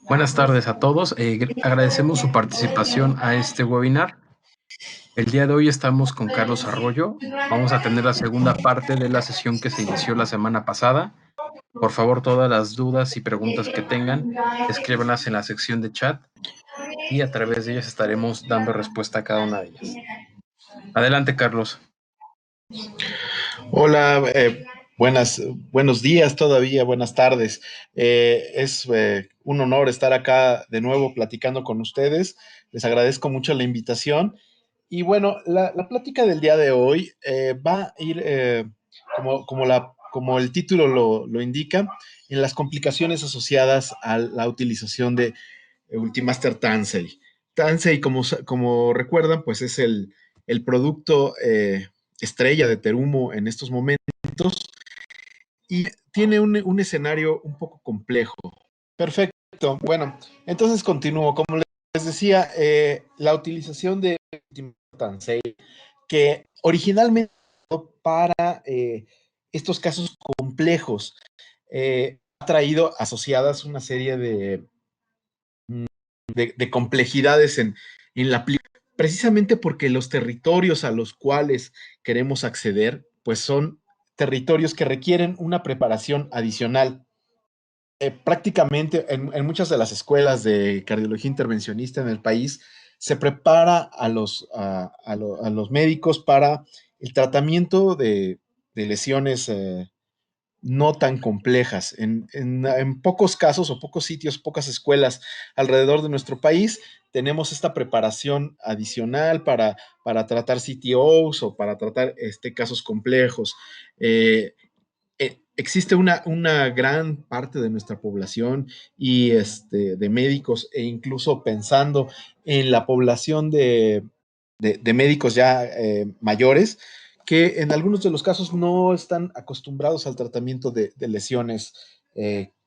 Buenas tardes a todos. Agradecemos su participación a este webinar. El día de hoy estamos con Carlos Arroyo. Vamos a tener la segunda parte de la sesión que se inició la semana pasada. Por favor, todas las dudas y preguntas que tengan, escríbanlas en la sección de chat y a través de ellas estaremos dando respuesta a cada una de ellas. Adelante, Carlos. Hola, buenos días todavía, buenas tardes. Es un honor estar acá de nuevo platicando con ustedes. Les agradezco mucho la invitación. Y bueno, la plática del día de hoy va a ir, como el título lo indica, en las complicaciones asociadas a la utilización de Ultimaster Tansei. Tansei, como recuerdan, pues es el producto estrella de Terumo en estos momentos y tiene un escenario un poco complejo. Perfecto. Bueno, entonces continúo. Como les decía, la utilización de Tansei, que originalmente para estos casos complejos, ha traído asociadas una serie de complejidades en la aplicación, precisamente porque los territorios a los cuales queremos acceder, pues son territorios que requieren una preparación adicional. Prácticamente en muchas de las escuelas de cardiología intervencionista en el país se prepara a los médicos para el tratamiento de lesiones no tan complejas. En pocos casos o pocos sitios, pocas escuelas alrededor de nuestro país, tenemos esta preparación adicional para tratar CTOs o para tratar casos complejos. Existe una gran parte de nuestra población y de médicos e incluso pensando en la población de médicos ya mayores, que en algunos de los casos no están acostumbrados al tratamiento de lesiones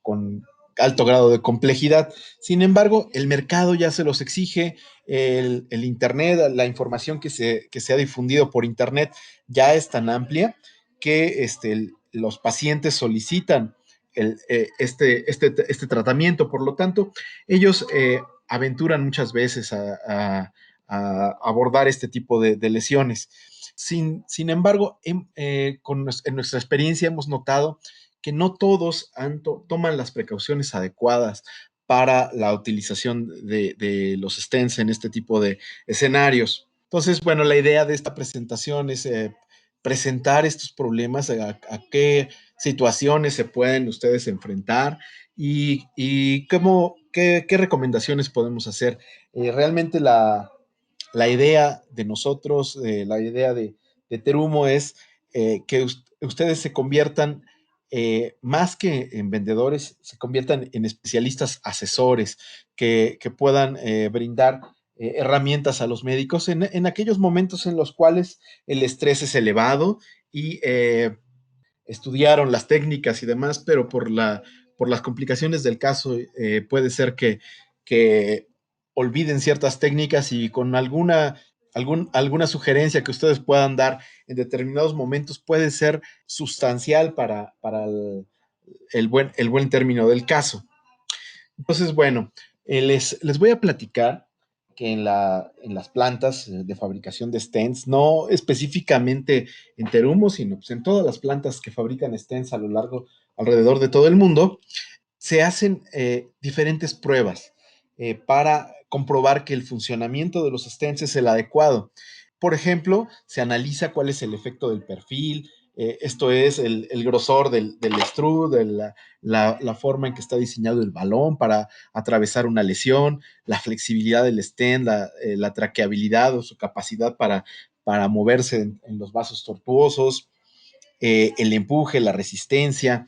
con alto grado de complejidad. Sin embargo, el mercado ya se los exige, el Internet, la información que se ha difundido por Internet ya es tan amplia que los pacientes solicitan este tratamiento. Por lo tanto, ellos aventuran muchas veces a abordar este tipo de lesiones. Sin embargo, en nuestra experiencia hemos notado que no todos toman las precauciones adecuadas para la utilización de los stents en este tipo de escenarios. Entonces, bueno, la idea de esta presentación es presentar estos problemas, a qué situaciones se pueden ustedes enfrentar y qué recomendaciones podemos hacer. Realmente la idea de nosotros, la idea de Terumo es que ustedes se conviertan, más que en vendedores, se conviertan en especialistas asesores que puedan brindar herramientas a los médicos en aquellos momentos en los cuales el estrés es elevado y estudiaron las técnicas y demás, pero por las complicaciones del caso puede ser que olviden ciertas técnicas y con alguna sugerencia que ustedes puedan dar en determinados momentos puede ser sustancial para el buen término del caso. Entonces, bueno, les voy a platicar que en las plantas de fabricación de stents, no específicamente en Terumo, sino pues en todas las plantas que fabrican stents alrededor de todo el mundo, se hacen diferentes pruebas para comprobar que el funcionamiento de los stents es el adecuado. Por ejemplo, se analiza cuál es el efecto del perfil, esto es el grosor del extrude, la forma en que está diseñado el balón para atravesar una lesión, la flexibilidad del stent, la traqueabilidad o su capacidad para moverse en los vasos tortuosos, el empuje, la resistencia.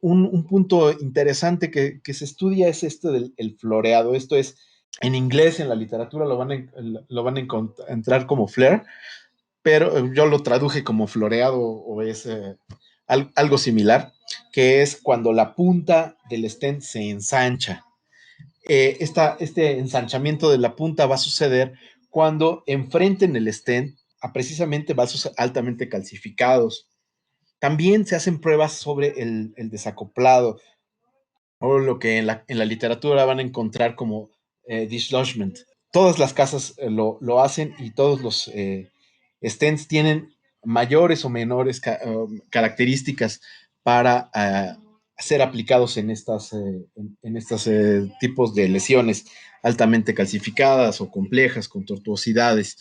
Un punto interesante que se estudia es esto del el floreado. Esto es, en inglés, en la literatura lo van a encontrar como flare, pero yo lo traduje como floreado o es algo similar, que es cuando la punta del stent se ensancha. Este ensanchamiento de la punta va a suceder cuando enfrenten el stent a precisamente vasos altamente calcificados. También se hacen pruebas sobre el desacoplado. o lo que en la literatura van a encontrar como dislodgement. Todas las casas lo hacen y todos los stents tienen mayores o menores características para ser aplicados en estas tipos de lesiones altamente calcificadas o complejas con tortuosidades.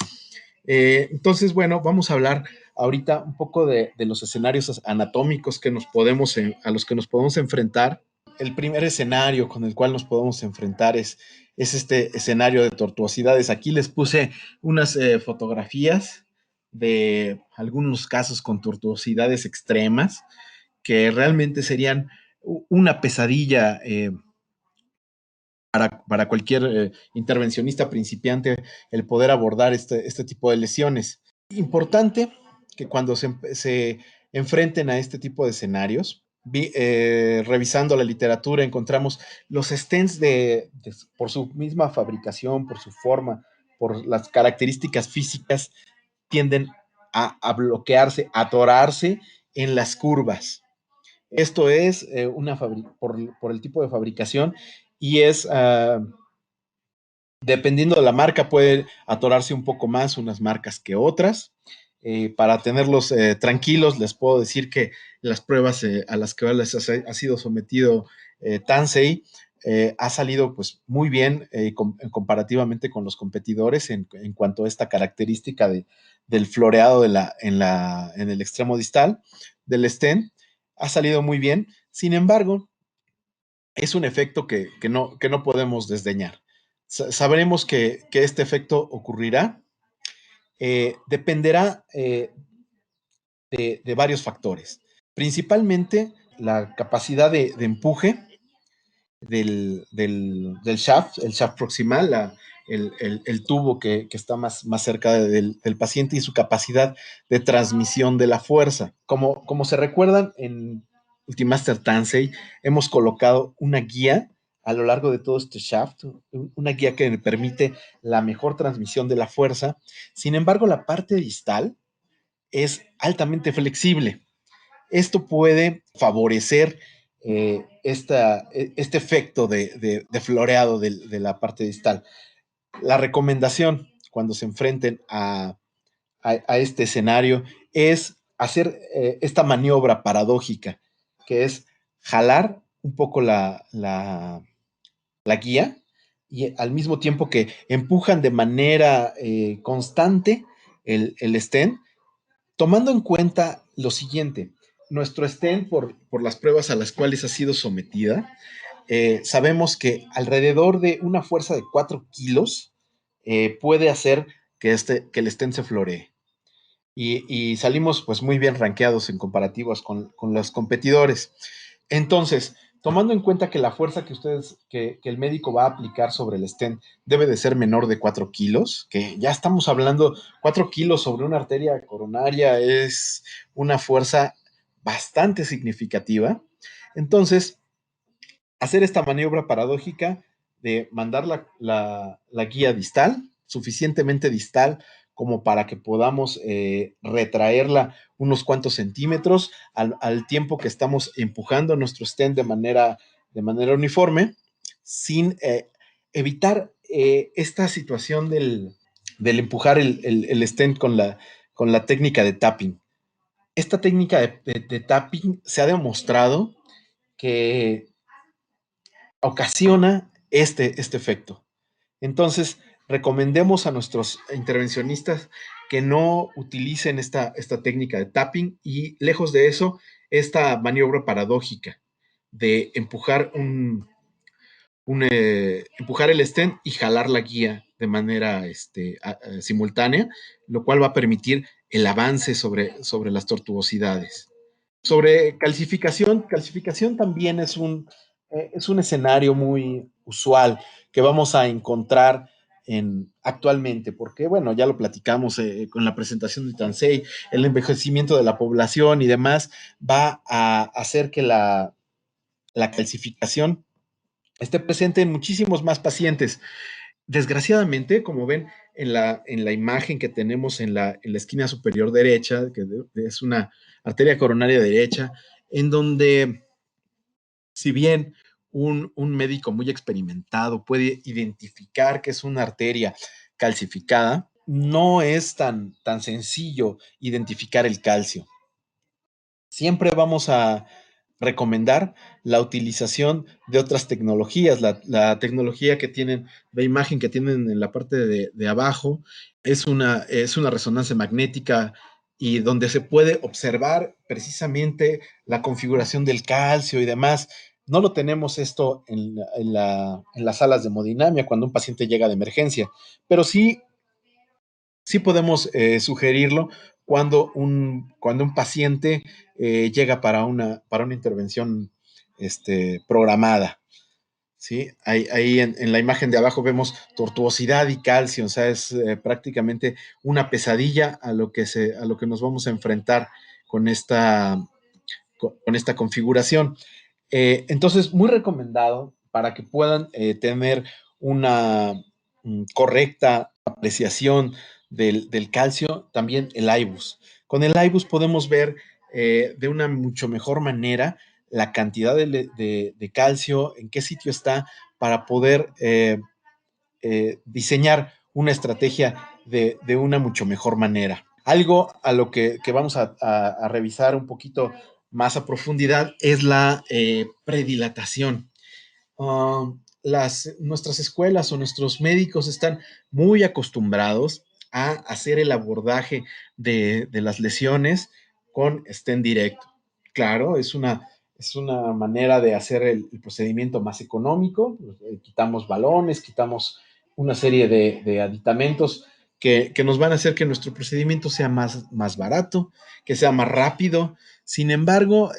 Entonces, bueno, vamos a hablar ahorita un poco de los escenarios anatómicos que a los que nos podemos enfrentar. El primer escenario con el cual nos podemos enfrentar es este escenario de tortuosidades. Aquí les puse unas fotografías de algunos casos con tortuosidades extremas que realmente serían una pesadilla para cualquier intervencionista principiante el poder abordar este tipo de lesiones. Importante que cuando se enfrenten a este tipo de escenarios, revisando la literatura, encontramos los stents por su misma fabricación, por su forma, por las características físicas, tienden a bloquearse, a atorarse en las curvas. Esto es por el tipo de fabricación y es, dependiendo de la marca, puede atorarse un poco más unas marcas que otras. Para tenerlos tranquilos, les puedo decir que las pruebas a las que ha sido sometido Tansei ha salido pues muy bien comparativamente con los competidores en cuanto a esta característica del floreado en el extremo distal del stent. Ha salido muy bien. Sin embargo, es un efecto que no podemos desdeñar. Sabremos que este efecto ocurrirá. Dependerá de varios factores. Principalmente la capacidad de empuje del shaft, el shaft proximal, el tubo que está más cerca del paciente y su capacidad de transmisión de la fuerza. Como se recuerdan, en Ultimaster Tansei hemos colocado una guía a lo largo de todo este shaft, una guía que permite la mejor transmisión de la fuerza. Sin embargo, la parte distal es altamente flexible. Esto puede favorecer este efecto de floreado de la parte distal. La recomendación cuando se enfrenten a este escenario es hacer esta maniobra paradójica, que es jalar un poco la guía y al mismo tiempo que empujan de manera constante el stent, tomando en cuenta lo siguiente: nuestro stent, por las pruebas a las cuales ha sido sometida, sabemos que alrededor de una fuerza de 4 kilos puede hacer que el stent se floree. Y salimos pues muy bien rankeados en comparativos con los competidores. Entonces, tomando en cuenta que la fuerza que el médico va a aplicar sobre el stent debe de ser menor de 4 kilos, que ya estamos hablando, 4 kilos sobre una arteria coronaria es una fuerza bastante significativa. Entonces, hacer esta maniobra paradójica de mandar la guía distal, suficientemente distal como para que podamos retraerla unos cuantos centímetros al tiempo que estamos empujando nuestro stent de manera uniforme, sin evitar esta situación del empujar el stent con la técnica de tapping. Esta técnica de tapping se ha demostrado que ocasiona este efecto. Entonces, recomendemos a nuestros intervencionistas que no utilicen esta técnica de tapping y, lejos de eso, esta maniobra paradójica de empujar el stent y jalar la guía de manera simultánea, lo cual va a permitir el avance sobre las tortuosidades. Sobre calcificación también es un escenario muy usual que vamos a encontrar actualmente, porque bueno, ya lo platicamos con la presentación de Tansei, el envejecimiento de la población y demás va a hacer que la calcificación esté presente en muchísimos más pacientes. Desgraciadamente, como ven en la imagen que tenemos en la esquina superior derecha, que es una arteria coronaria derecha, en donde, si bien un médico muy experimentado puede identificar que es una arteria calcificada, no es tan sencillo identificar el calcio. Siempre vamos a recomendar la utilización de otras tecnologías. La tecnología que tienen, de imagen que tienen en la parte de abajo, es una resonancia magnética y donde se puede observar precisamente la configuración del calcio y demás. No lo tenemos esto en las salas de hemodinamia cuando un paciente llega de emergencia, pero sí podemos sugerirlo cuando un paciente llega para una intervención programada. ¿Sí? Ahí en la imagen de abajo vemos tortuosidad y calcio, o sea, es prácticamente una pesadilla a lo que nos vamos a enfrentar con esta configuración. Entonces, muy recomendado para que puedan tener una correcta apreciación del calcio, también el IBUS. Con el IBUS podemos ver de una mucho mejor manera la cantidad de calcio, en qué sitio está, para poder diseñar una estrategia de una mucho mejor manera. Algo a lo que vamos a revisar un poquito más a profundidad es la predilatación. Nuestras escuelas o nuestros médicos están muy acostumbrados a hacer el abordaje de las lesiones con stent directo. Claro, es una manera de hacer el procedimiento más económico. Quitamos balones, quitamos una serie de aditamentos que nos van a hacer que nuestro procedimiento sea más barato, que sea más rápido. Sin embargo,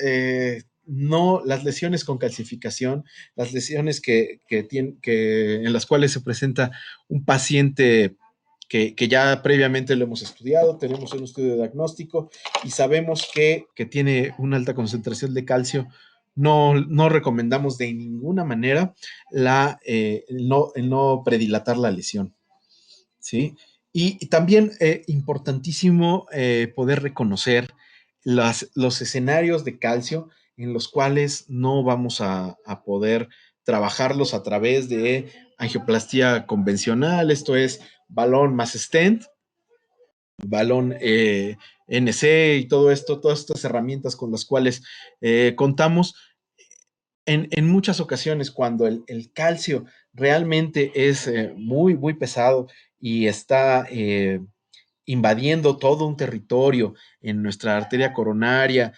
no, las lesiones con calcificación, las lesiones en las cuales se presenta un paciente que ya previamente lo hemos estudiado, tenemos un estudio de diagnóstico y sabemos que tiene una alta concentración de calcio. No recomendamos de ninguna manera el no predilatar la lesión, ¿sí? Y también importantísimo poder reconocer los escenarios de calcio en los cuales no vamos a poder trabajarlos a través de angioplastía convencional, esto es balón más stent, balón NC y todo esto, todas estas herramientas con las cuales contamos. En muchas ocasiones, cuando el calcio realmente es muy, muy pesado y está invadiendo todo un territorio en nuestra arteria coronaria,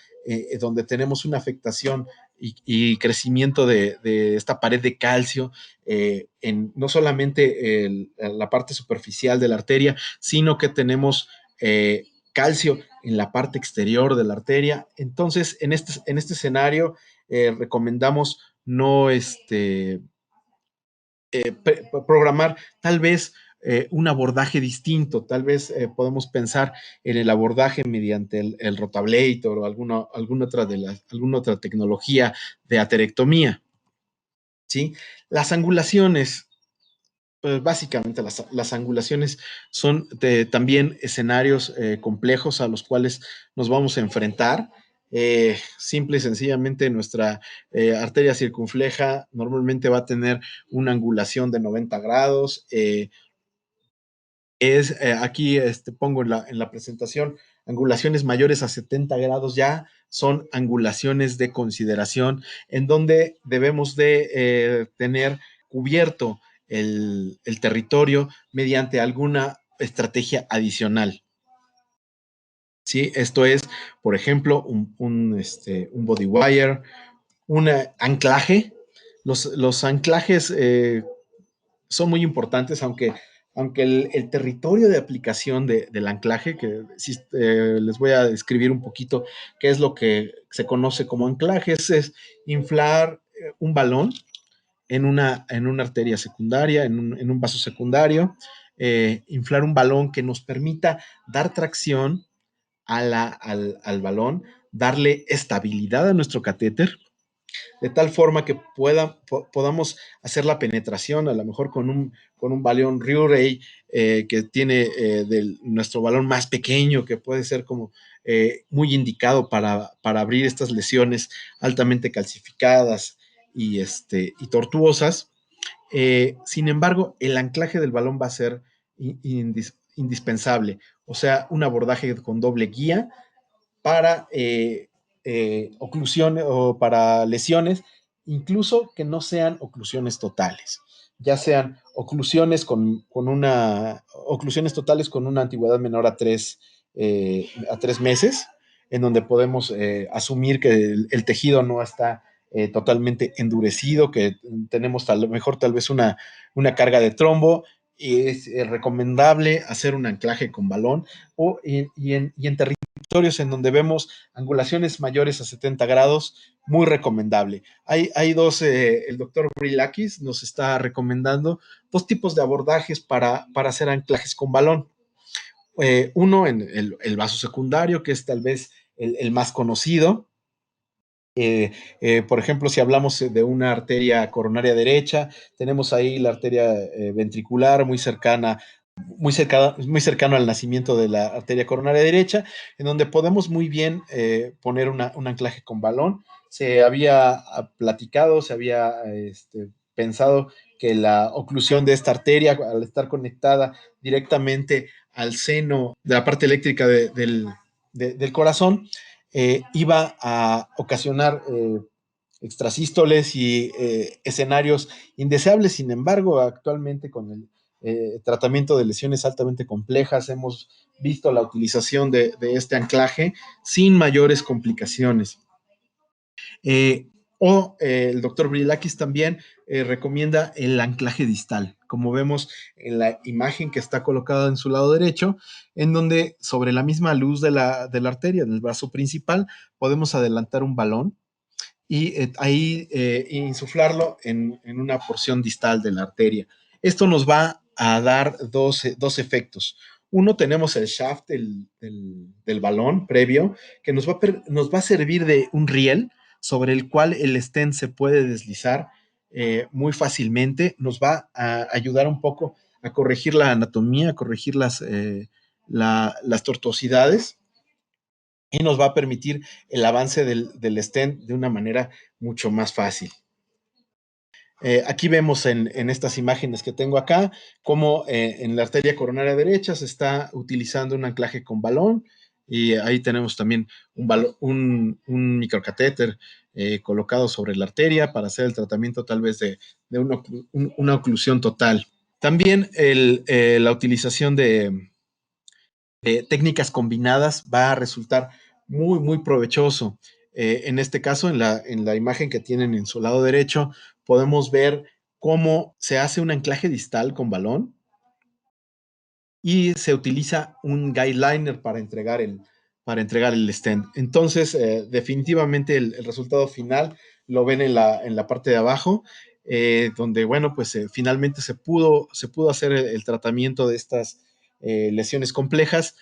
donde tenemos una afectación y crecimiento de esta pared de calcio en no solamente la parte superficial de la arteria, sino que tenemos calcio en la parte exterior de la arteria. Entonces, en este escenario, recomendamos no programar tal vez un abordaje distinto. Tal vez podemos pensar en el abordaje mediante el rotablator o alguna otra tecnología de aterectomía, ¿sí? Las angulaciones, pues básicamente las angulaciones son también escenarios complejos a los cuales nos vamos a enfrentar. Simple y sencillamente nuestra arteria circunfleja normalmente va a tener una angulación de 90 grados. Aquí pongo en la presentación angulaciones mayores a 70 grados ya son angulaciones de consideración en donde debemos de tener cubierto el territorio mediante alguna estrategia adicional. ¿Sí? Esto es, por ejemplo, un body wire, un anclaje. Los anclajes son muy importantes, aunque el territorio de aplicación del anclaje, que les voy a describir un poquito qué es lo que se conoce como anclajes, es inflar un balón en una arteria secundaria, en un vaso secundario, inflar un balón que nos permita dar tracción al balón, darle estabilidad a nuestro catéter, de tal forma que podamos hacer la penetración, a lo mejor con un balón Riurey que tiene nuestro balón más pequeño, que puede ser como muy indicado para abrir estas lesiones altamente calcificadas y tortuosas. Sin embargo, el anclaje del balón va a ser indispensable, o sea, un abordaje con doble guía para oclusiones o para lesiones, incluso que no sean oclusiones totales, ya sean oclusiones totales con una antigüedad menor a 3 meses, en donde podemos asumir que el tejido no está totalmente endurecido, que tenemos tal vez una carga de trombo, y es recomendable hacer un anclaje con balón y en territorios en donde vemos angulaciones mayores a 70 grados, muy recomendable. Hay dos, el doctor Brilakis nos está recomendando dos tipos de abordajes para hacer anclajes con balón. Uno en el vaso secundario, que es tal vez el más conocido. Por ejemplo, si hablamos de una arteria coronaria derecha, tenemos ahí la arteria ventricular muy cercano al nacimiento de la arteria coronaria derecha, en donde podemos muy bien poner un anclaje con balón. Se había platicado, se había pensado que la oclusión de esta arteria, al estar conectada directamente al seno de la parte eléctrica del corazón, iba a ocasionar extrasístoles y escenarios indeseables. Sin embargo, actualmente con el tratamiento de lesiones altamente complejas hemos visto la utilización de este anclaje sin mayores complicaciones. El doctor Brilakis también recomienda el anclaje distal, como vemos en la imagen que está colocada en su lado derecho, en donde sobre la misma luz de la arteria del brazo principal podemos adelantar un balón y ahí insuflarlo en una porción distal de la arteria. Esto nos va a dar dos efectos. Uno, tenemos el shaft del balón previo, que nos va a servir de un riel sobre el cual el stent se puede deslizar muy fácilmente. Nos va a ayudar un poco a corregir la anatomía, a corregir las tortuosidades, y nos va a permitir el avance del stent de una manera mucho más fácil. Aquí vemos en estas imágenes que tengo acá cómo en la arteria coronaria derecha se está utilizando un anclaje con balón, y ahí tenemos también un microcatéter colocado sobre la arteria para hacer el tratamiento tal vez de una oclusión total. También la utilización de técnicas combinadas va a resultar muy, muy provechoso. En este caso, en la imagen que tienen en su lado derecho, podemos ver cómo se hace un anclaje distal con balón y se utiliza un guide liner para entregar el stent. Entonces, definitivamente el resultado final lo ven en la parte de abajo, donde, bueno, pues finalmente se pudo hacer el tratamiento de estas lesiones complejas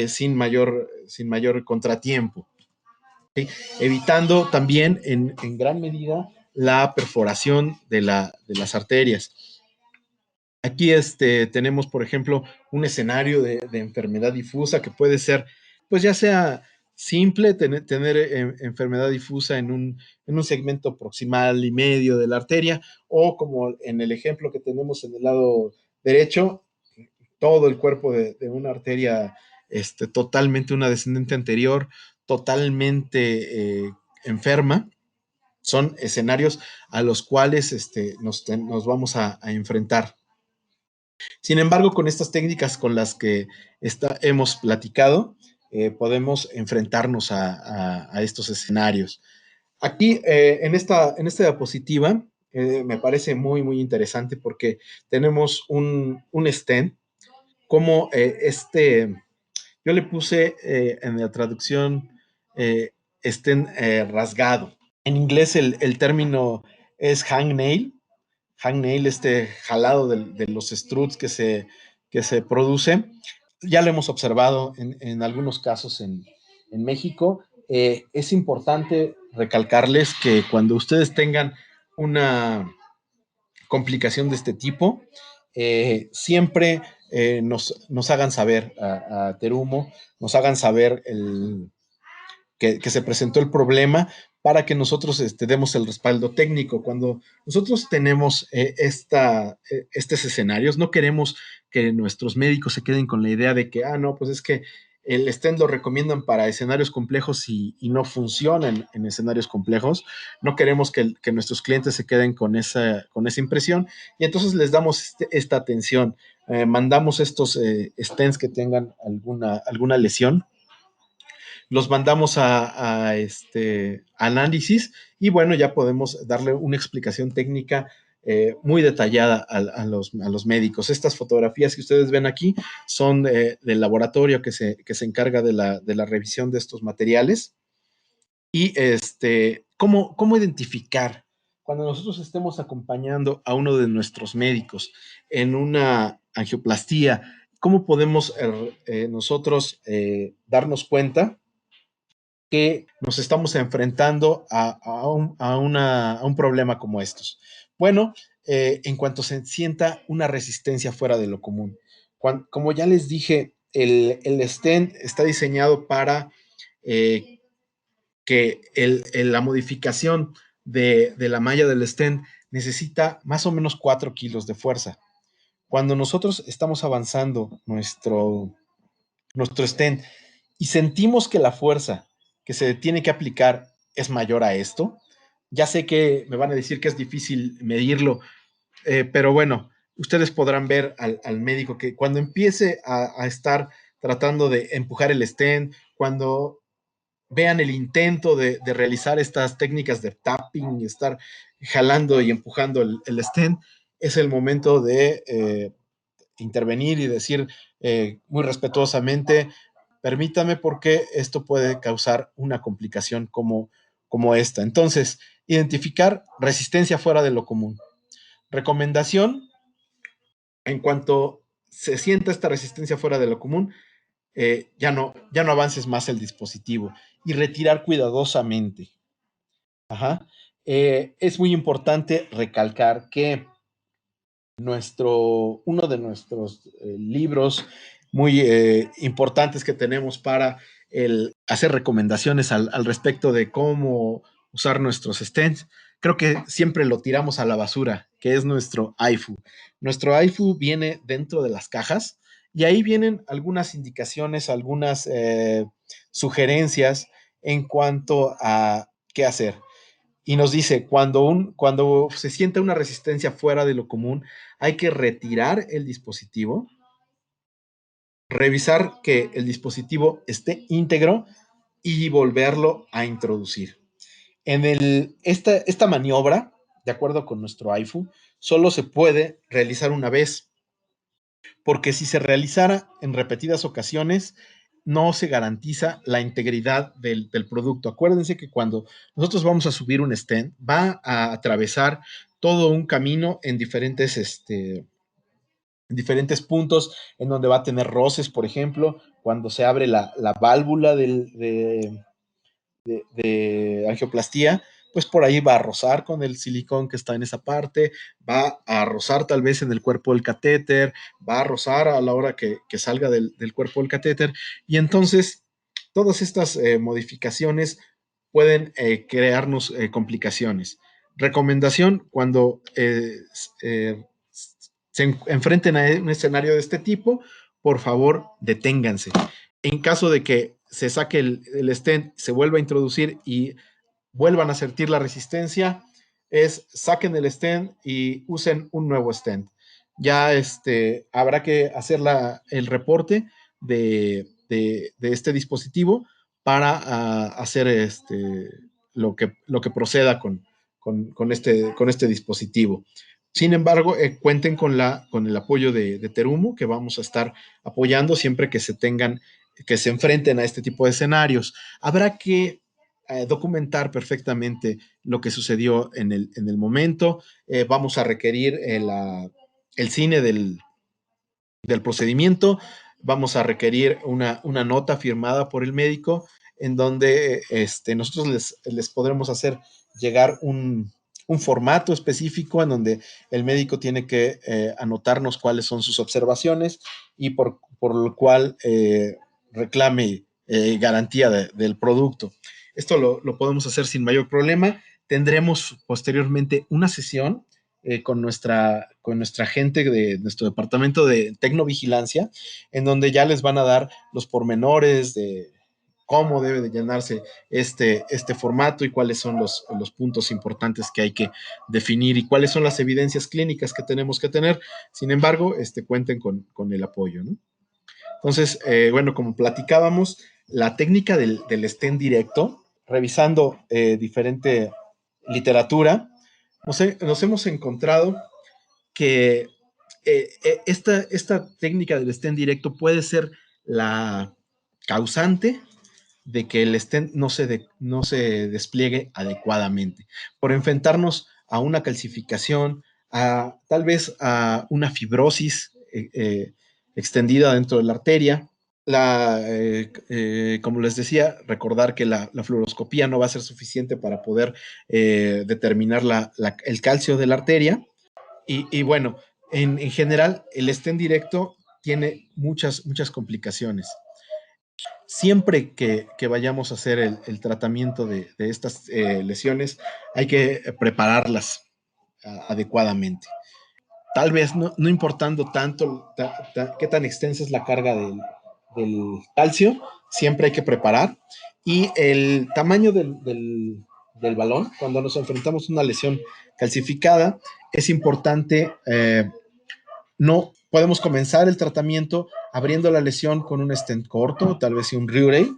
sin mayor contratiempo, ¿sí? Evitando también en gran medida la perforación de las arterias. Aquí tenemos, por ejemplo, un escenario de enfermedad difusa que puede ser, pues ya sea simple, tener enfermedad difusa en un segmento proximal y medio de la arteria, o como en el ejemplo que tenemos en el lado derecho, todo el cuerpo de una arteria, totalmente una descendente anterior, totalmente enferma. Son escenarios a los cuales nos vamos a enfrentar. Sin embargo, con estas técnicas con las que hemos platicado, podemos enfrentarnos a estos escenarios. Aquí, en esta diapositiva, me parece muy, muy interesante porque tenemos un stent, como yo le puse en la traducción stent rasgado. En inglés el término es hangnail, jalado de los struts que se produce. Ya lo hemos observado en algunos casos en México. Es importante recalcarles que cuando ustedes tengan una complicación de este tipo, siempre nos hagan saber a Terumo, nos hagan saber que se presentó el problema, para que nosotros demos el respaldo técnico. Cuando nosotros tenemos estos escenarios, no queremos que nuestros médicos se queden con la idea de que, no, pues es que el stent lo recomiendan para escenarios complejos y no funcionan en escenarios complejos. No queremos que nuestros clientes se queden con esa impresión y entonces les damos esta atención. Mandamos estos stents que tengan alguna lesión, los mandamos a análisis y bueno, ya podemos darle una explicación técnica muy detallada a los médicos. Estas fotografías que ustedes ven aquí son del laboratorio que se encarga de la revisión de estos materiales. Y ¿cómo identificar cuando nosotros estemos acompañando a uno de nuestros médicos en una angioplastía? ¿Cómo podemos nosotros darnos cuenta que nos estamos enfrentando a un problema como estos? Bueno, en cuanto se sienta una resistencia fuera de lo común. Como ya les dije, el stent está diseñado para que la modificación de la malla del stent necesita más o menos 4 kilos de fuerza. Cuando nosotros estamos avanzando nuestro stent y sentimos que la fuerza que se tiene que aplicar es mayor a esto, ya sé que me van a decir que es difícil medirlo, pero bueno, ustedes podrán ver al médico que cuando empiece a estar tratando de empujar el stent, cuando vean el intento de realizar estas técnicas de tapping, estar jalando y empujando el stent, es el momento de intervenir y decir muy respetuosamente, permítame porque esto puede causar una complicación como esta. Entonces, identificar resistencia fuera de lo común. Recomendación, en cuanto se sienta esta resistencia fuera de lo común, ya no avances más el dispositivo y retirar cuidadosamente. Ajá. Es muy importante recalcar que uno de nuestros libros muy importantes que tenemos para hacer recomendaciones al respecto de cómo usar nuestros stents, creo que siempre lo tiramos a la basura, que es nuestro AIFU. Nuestro AIFU viene dentro de las cajas y ahí vienen algunas indicaciones, algunas sugerencias en cuanto a qué hacer. Y nos dice, cuando se siente una resistencia fuera de lo común, hay que retirar el dispositivo, revisar que el dispositivo esté íntegro y volverlo a introducir. Esta maniobra, de acuerdo con nuestro AIFU, solo se puede realizar una vez, porque si se realizara en repetidas ocasiones, no se garantiza la integridad del producto. Acuérdense que cuando nosotros vamos a subir un stent, va a atravesar todo un camino en diferentes puntos, en donde va a tener roces, por ejemplo, cuando se abre la válvula de angioplastía, pues por ahí va a rozar con el silicón que está en esa parte, va a rozar tal vez en el cuerpo del catéter, va a rozar a la hora que salga del cuerpo del catéter, y entonces todas estas modificaciones pueden crearnos complicaciones. Recomendación, cuando se enfrenten a un escenario de este tipo, por favor, deténganse. En caso de que se saque el stent, se vuelva a introducir y vuelvan a sentir la resistencia, saquen el stent y usen un nuevo stent. Ya habrá que hacer el reporte de este dispositivo para hacer lo que proceda con este dispositivo. Sin embargo, cuenten con el apoyo de Terumo, que vamos a estar apoyando siempre que se enfrenten a este tipo de escenarios. Habrá que documentar perfectamente lo que sucedió en el momento. Vamos a requerir el cine del procedimiento. Vamos a requerir una nota firmada por el médico en donde nosotros les podremos hacer llegar un formato específico en donde el médico tiene que anotarnos cuáles son sus observaciones y por lo cual reclame garantía del producto. Esto lo podemos hacer sin mayor problema. Tendremos posteriormente una sesión con nuestra gente de nuestro departamento de tecnovigilancia, en donde ya les van a dar los pormenores de cómo debe de llenarse este formato y cuáles son los puntos importantes que hay que definir y cuáles son las evidencias clínicas que tenemos que tener. Sin embargo, cuenten con el apoyo, ¿no? Entonces, bueno, como platicábamos, la técnica del stent directo, revisando diferente literatura, nos hemos encontrado que esta técnica del stent directo puede ser la causante de que el stent no se despliegue adecuadamente, por enfrentarnos a una calcificación, tal vez a una fibrosis extendida dentro de la arteria. Como les decía, recordar que la fluoroscopía no va a ser suficiente para poder determinar el calcio de la arteria. Y bueno, en general, el stent directo tiene muchas complicaciones. Siempre que vayamos a hacer el tratamiento de estas lesiones, hay que prepararlas adecuadamente. Tal vez no importando tanto qué tan extensa es la carga del calcio, siempre hay que preparar. Y el tamaño del balón, cuando nos enfrentamos a una lesión calcificada, es importante. No podemos comenzar el tratamiento abriendo la lesión con un stent corto, tal vez un Riurey,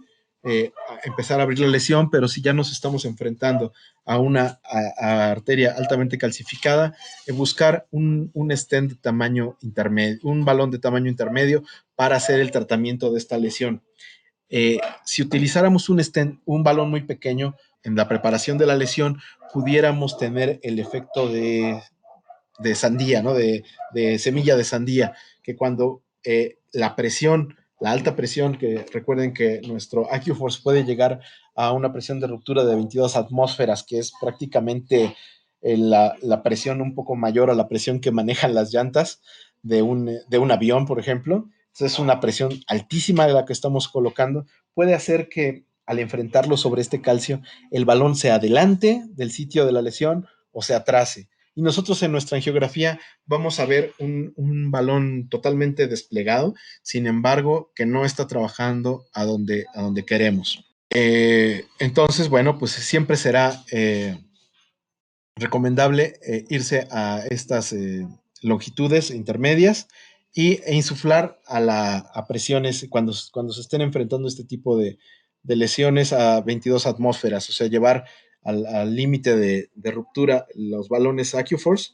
empezar a abrir la lesión, pero si ya nos estamos enfrentando a una arteria altamente calcificada, buscar un stent de tamaño intermedio, un balón de tamaño intermedio para hacer el tratamiento de esta lesión. Si utilizáramos un balón muy pequeño en la preparación de la lesión, pudiéramos tener el efecto de sandía, ¿no? De semilla de sandía, que cuando la alta presión, que recuerden que nuestro AccuForce puede llegar a una presión de ruptura de 22 atmósferas, que es prácticamente la presión un poco mayor a la presión que manejan las llantas de un avión, por ejemplo. Entonces es una presión altísima de la que estamos colocando. Puede hacer que al enfrentarlo sobre este calcio, el balón se adelante del sitio de la lesión o se atrase. Y nosotros en nuestra angiografía vamos a ver un balón totalmente desplegado, sin embargo, que no está trabajando a donde queremos. Entonces, bueno, pues siempre será recomendable irse a estas longitudes intermedias e insuflar a presiones cuando se estén enfrentando este tipo de lesiones a 22 atmósferas, o sea, llevar al límite de ruptura los balones AccuForce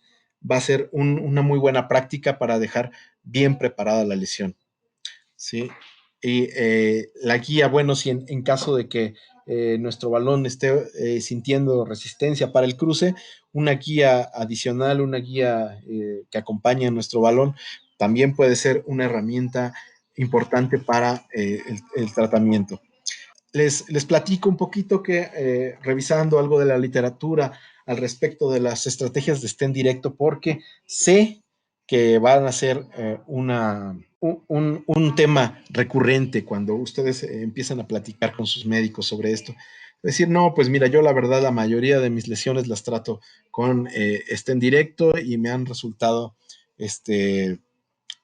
va a ser una muy buena práctica para dejar bien preparada la lesión. ¿Sí? Y la guía, bueno, si en caso de que nuestro balón esté sintiendo resistencia para el cruce, una guía adicional, una guía que acompañe a nuestro balón, también puede ser una herramienta importante para el tratamiento. Les platico un poquito que revisando algo de la literatura al respecto de las estrategias de stent directo, porque sé que van a ser un tema recurrente cuando ustedes empiezan a platicar con sus médicos sobre esto. Decir, no, pues mira, yo la verdad la mayoría de mis lesiones las trato con stent directo y me han resultado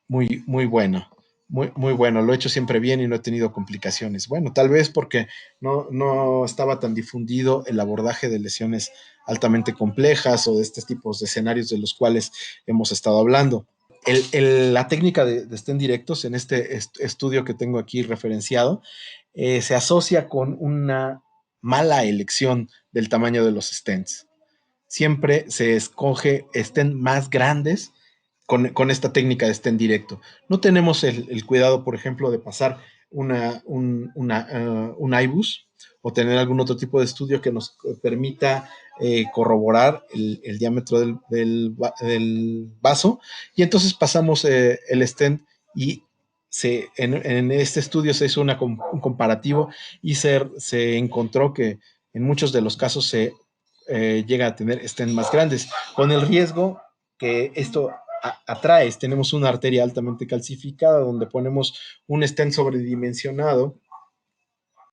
muy bueno. Muy bueno, lo he hecho siempre bien y no he tenido complicaciones. Bueno, tal vez porque no estaba tan difundido el abordaje de lesiones altamente complejas o de estos tipos de escenarios de los cuales hemos estado hablando. La técnica de stent directos en este estudio que tengo aquí referenciado se asocia con una mala elección del tamaño de los stents. Siempre se escoge stent más grandes con esta técnica de stent directo. No tenemos el cuidado, por ejemplo, de pasar un IBUS o tener algún otro tipo de estudio que nos permita corroborar el diámetro del vaso, y entonces pasamos el stent y en este estudio se hizo un comparativo y se encontró que en muchos de los casos se llega a tener stent más grandes, con el riesgo que esto atrae. Tenemos una arteria altamente calcificada donde ponemos un stent sobredimensionado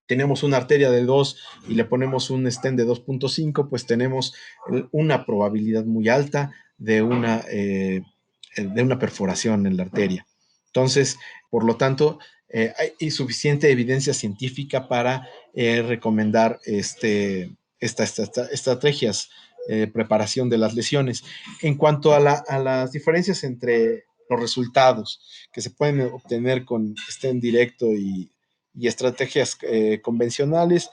tenemos una arteria de 2 y le ponemos un stent de 2.5, pues tenemos una probabilidad muy alta de una perforación en la arteria. Entonces, por lo tanto, hay suficiente evidencia científica para recomendar estas estrategias de preparación de las lesiones. En cuanto a las diferencias entre los resultados que se pueden obtener con stent directo y estrategias convencionales,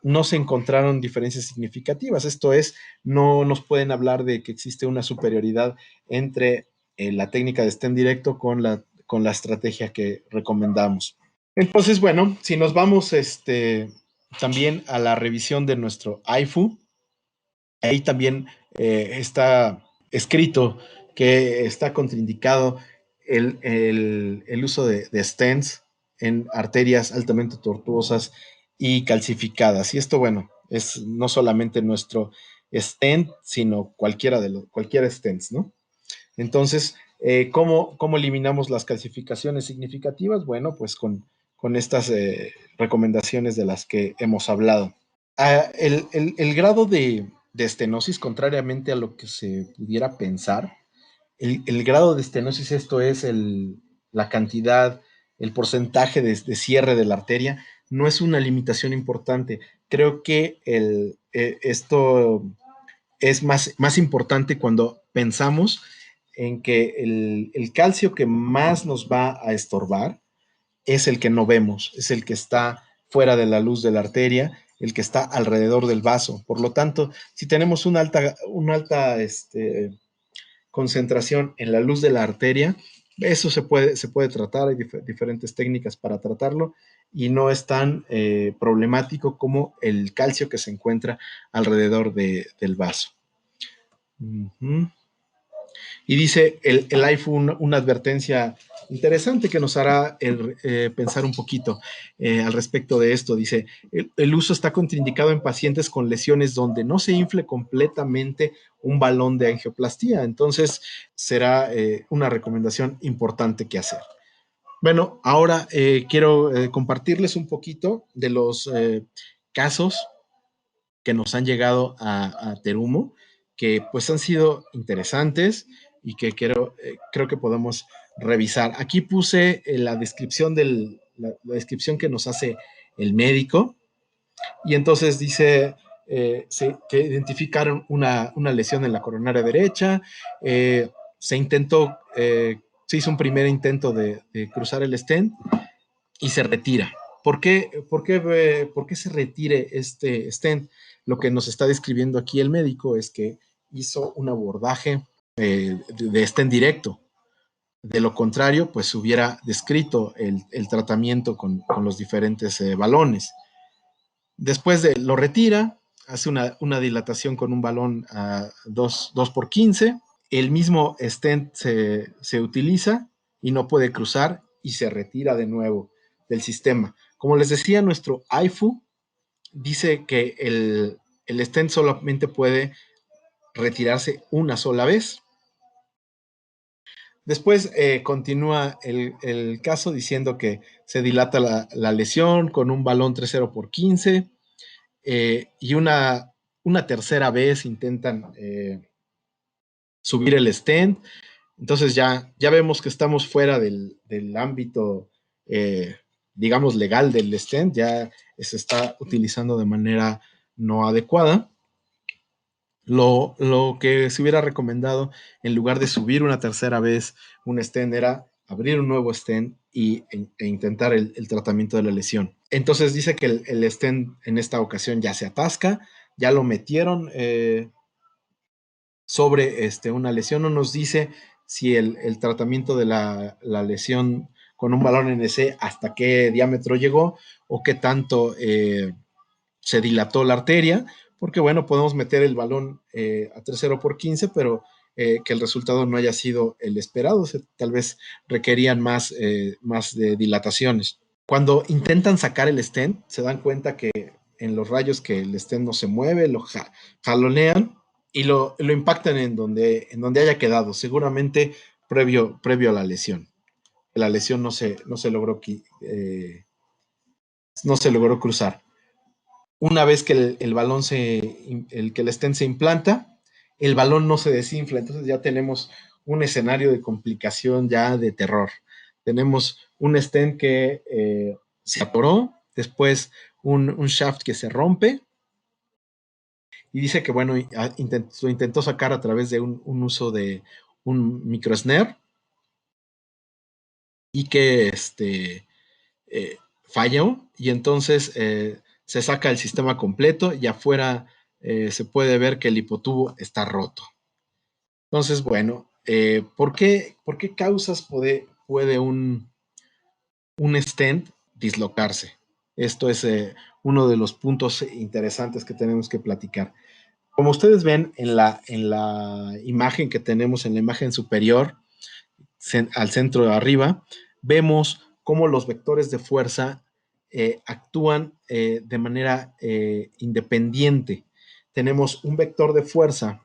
no se encontraron diferencias significativas. Esto es, no nos pueden hablar de que existe una superioridad entre la técnica de stent directo con la estrategia que recomendamos. Entonces, bueno, si nos vamos también a la revisión de nuestro AIFU, ahí también está escrito que está contraindicado el uso de stents en arterias altamente tortuosas y calcificadas. Y esto, bueno, es no solamente nuestro stent, sino cualquier stents, ¿no? Entonces, ¿cómo eliminamos las calcificaciones significativas? Bueno, pues con estas recomendaciones de las que hemos hablado. El grado de estenosis, contrariamente a lo que se pudiera pensar, el grado de estenosis, esto es la cantidad, el porcentaje de cierre de la arteria, no es una limitación importante. Creo que esto es más importante cuando pensamos en que el calcio que más nos va a estorbar es el que no vemos, es el que está fuera de la luz de la arteria, el que está alrededor del vaso. Por lo tanto, si tenemos una alta concentración en la luz de la arteria, eso se puede tratar, hay diferentes técnicas para tratarlo y no es tan problemático como el calcio que se encuentra alrededor del vaso. Uh-huh. Y dice el iPhone una advertencia interesante que nos hará pensar un poquito al respecto de esto. Dice, el uso está contraindicado en pacientes con lesiones donde no se infle completamente un balón de angioplastía. Entonces, será una recomendación importante que hacer. Bueno, ahora quiero compartirles un poquito de los casos que nos han llegado a Terumo, que pues han sido interesantes y que creo que podemos revisar. Aquí puse la descripción la descripción que nos hace el médico y entonces dice que identificaron una lesión en la coronaria derecha, se hizo un primer intento de cruzar el stent y se retira. ¿Por qué se retire este stent? Lo que nos está describiendo aquí el médico es que hizo un abordaje de stent directo. De lo contrario, pues hubiera descrito el tratamiento con los diferentes balones. Después lo retira, hace una dilatación con un balón a 2x15. El mismo stent se utiliza y no puede cruzar y se retira de nuevo del sistema. Como les decía, nuestro AIFU dice que el stent solamente puede retirarse una sola vez. Después continúa el caso diciendo que se dilata la lesión con un balón 3.0x15 y una tercera vez intentan subir el stent. Entonces ya vemos que estamos fuera del ámbito, digamos, legal del stent, ya se está utilizando de manera no adecuada. Lo que se hubiera recomendado en lugar de subir una tercera vez un stent era abrir un nuevo stent e intentar el tratamiento de la lesión. Entonces dice que el stent en esta ocasión ya se atasca, ya lo metieron sobre una lesión, no nos dice si el tratamiento de la lesión con un balón NC hasta qué diámetro llegó o qué tanto se dilató la arteria, porque bueno, podemos meter el balón a 3.0x15, pero que el resultado no haya sido el esperado, o sea, tal vez requerían más de dilataciones. Cuando intentan sacar el stent, se dan cuenta que en los rayos que el stent no se mueve, lo jalonean y lo impactan en donde haya quedado, seguramente previo a la lesión. La lesión no se logró no se logró cruzar. Una vez que el balón que el stent se implanta, el balón no se desinfla, entonces ya tenemos un escenario de complicación ya de terror. Tenemos un stent que se atoró, después un shaft que se rompe, y dice que, bueno, lo intentó sacar a través de un uso de un micro snare, y que falló, y entonces se saca el sistema completo y afuera se puede ver que el hipotubo está roto. Entonces, bueno, por qué causas puede un stent dislocarse? Esto es uno de los puntos interesantes que tenemos que platicar. Como ustedes ven en la imagen que tenemos, en la imagen superior, al centro de arriba, vemos cómo los vectores de fuerza actúan de manera independiente. Tenemos un vector de fuerza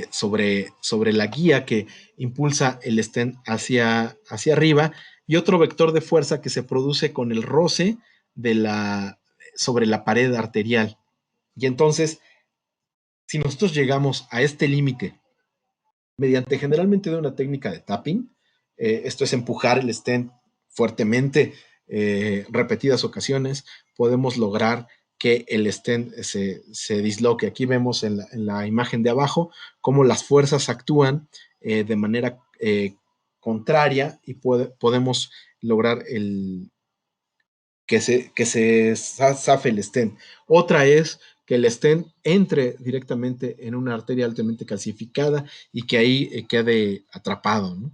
sobre la guía que impulsa el stent hacia arriba, y otro vector de fuerza que se produce con el roce sobre la pared arterial. Y entonces, si nosotros llegamos a este límite mediante generalmente de una técnica de tapping, esto es empujar el stent fuertemente repetidas ocasiones, podemos lograr que el stent se disloque. Aquí vemos en la imagen de abajo cómo las fuerzas actúan de manera contraria, y podemos lograr que se zafe el stent. Otra es que el stent entre directamente en una arteria altamente calcificada y que ahí quede atrapado, ¿no?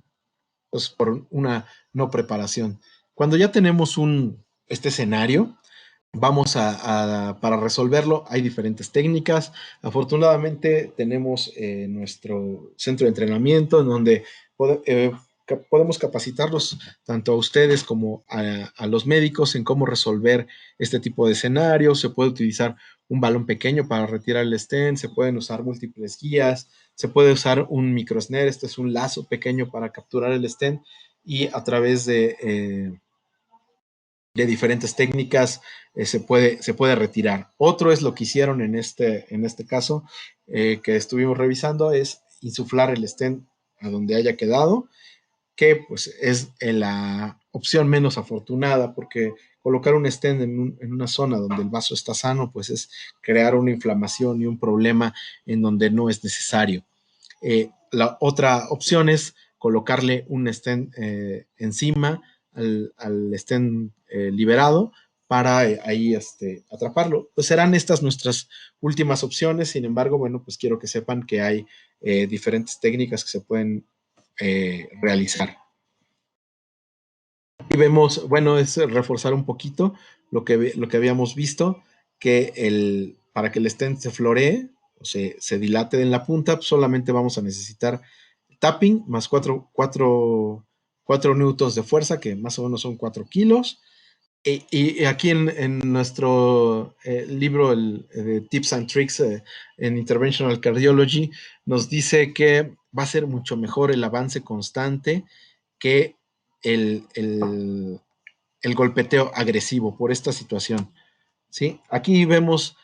Entonces, por una no preparación. Cuando ya tenemos este escenario, para resolverlo, hay diferentes técnicas. Afortunadamente, tenemos nuestro centro de entrenamiento en donde podemos capacitarlos tanto a ustedes como a los médicos en cómo resolver este tipo de escenarios. Se puede utilizar un balón pequeño para retirar el stent, se pueden usar múltiples guías, se puede usar un micro snare, este es un lazo pequeño para capturar el stent, y a través de diferentes técnicas se puede retirar. Otro es lo que hicieron en este caso que estuvimos revisando, es insuflar el stent a donde haya quedado, que pues es la opción menos afortunada, porque colocar un stent en una zona donde el vaso está sano, pues es crear una inflamación y un problema en donde no es necesario. La otra opción es colocarle un stent encima al stent liberado para ahí atraparlo. Pues serán estas nuestras últimas opciones. Sin embargo, bueno, pues quiero que sepan que hay diferentes técnicas que se pueden realizar. Y vemos, bueno, es reforzar un poquito lo que habíamos visto, que para que el stent se floree o se dilate en la punta, pues solamente vamos a necesitar tapping más 4 newtons de fuerza, que más o menos son 4 kilos. Y aquí en nuestro libro de Tips and Tricks en Interventional Cardiology, nos dice que va a ser mucho mejor el avance constante que el, el, el golpeteo agresivo por esta situación, ¿sí? Aquí vemos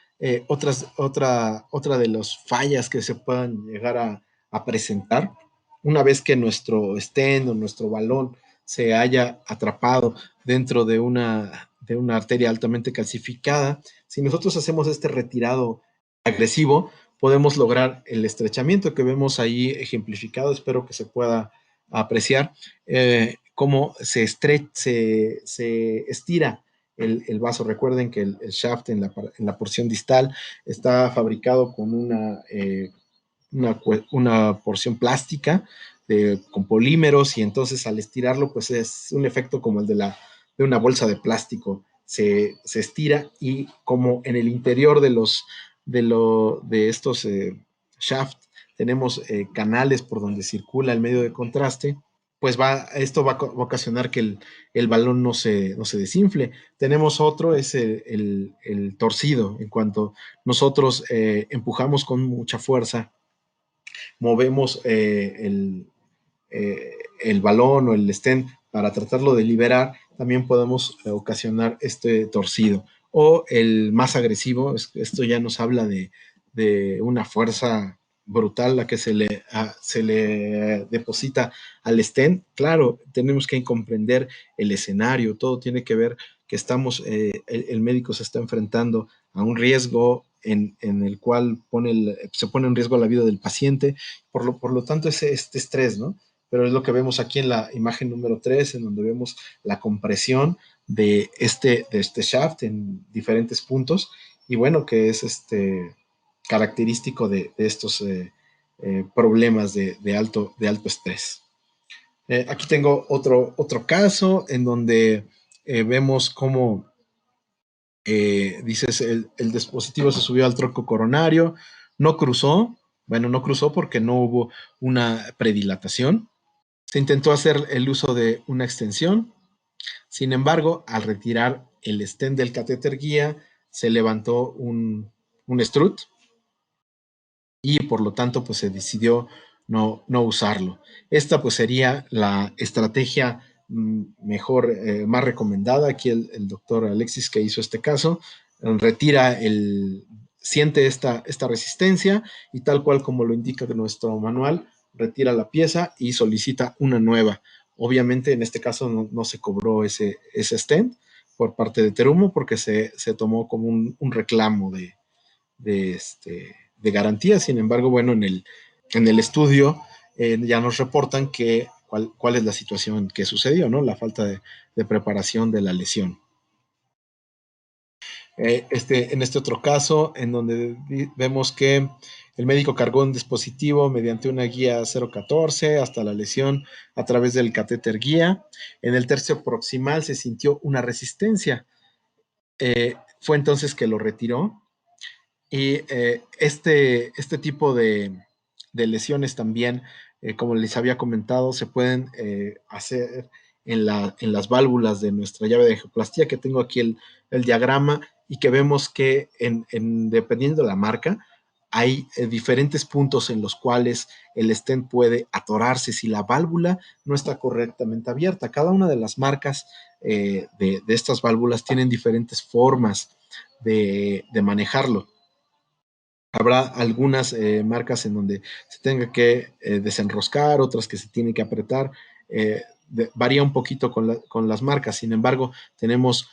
otra de las fallas que se puedan llegar a presentar una vez que nuestro stent o nuestro balón se haya atrapado dentro de una arteria altamente calcificada. Si nosotros hacemos este retirado agresivo, podemos lograr el estrechamiento que vemos ahí ejemplificado. Espero que se pueda apreciar cómo se estira el vaso. Recuerden que el shaft en la porción distal está fabricado con una porción plástica con polímeros, y entonces al estirarlo pues es un efecto como el de una bolsa de plástico. Se estira, y como en el interior de estos shaft tenemos canales por donde circula el medio de contraste, pues esto va a ocasionar que el balón no se desinfle. Tenemos otro, es el torcido. En cuanto nosotros empujamos con mucha fuerza, movemos el balón o el stent para tratarlo de liberar, también podemos ocasionar este torcido. O el más agresivo, esto ya nos habla de una fuerza brutal la que se le deposita al stent. Claro, tenemos que comprender el escenario, todo tiene que ver que el médico se está enfrentando a un riesgo en el cual se pone en riesgo la vida del paciente, por lo tanto es este estrés, ¿no? Pero es lo que vemos aquí en la imagen número 3, en donde vemos la compresión de este shaft en diferentes puntos, y bueno, que es característico de estos problemas de alto estrés. Aquí tengo otro caso en donde vemos cómo dices, el dispositivo se subió al tronco coronario, no cruzó, bueno, no cruzó porque no hubo una predilatación. Se intentó hacer el uso de una extensión, sin embargo, al retirar el stent del catéter guía, se levantó un strut y por lo tanto pues se decidió no usarlo. Esta pues sería la estrategia mejor, más recomendada. Aquí el doctor Alexis, que hizo este caso, siente esta resistencia y tal cual como lo indica nuestro manual, retira la pieza y solicita una nueva. Obviamente en este caso no se cobró ese stent por parte de Terumo porque se tomó como un reclamo de garantía. Sin embargo, bueno, en el estudio ya nos reportan cuál es la situación que sucedió, ¿no? La falta de preparación de la lesión. En este otro caso, en donde vemos que el médico cargó un dispositivo mediante una guía 014 hasta la lesión a través del catéter guía. En el tercio proximal se sintió una resistencia. Fue entonces que lo retiró. Y este tipo de lesiones también, como les había comentado, se pueden hacer en las válvulas de nuestra llave de angioplastía, que tengo aquí el diagrama, y que vemos que dependiendo de la marca, hay diferentes puntos en los cuales el stent puede atorarse si la válvula no está correctamente abierta. Cada una de las marcas de estas válvulas tienen diferentes formas de manejarlo. Habrá algunas marcas en donde se tenga que desenroscar, otras que se tiene que apretar. Varía un poquito con las marcas. Sin embargo, tenemos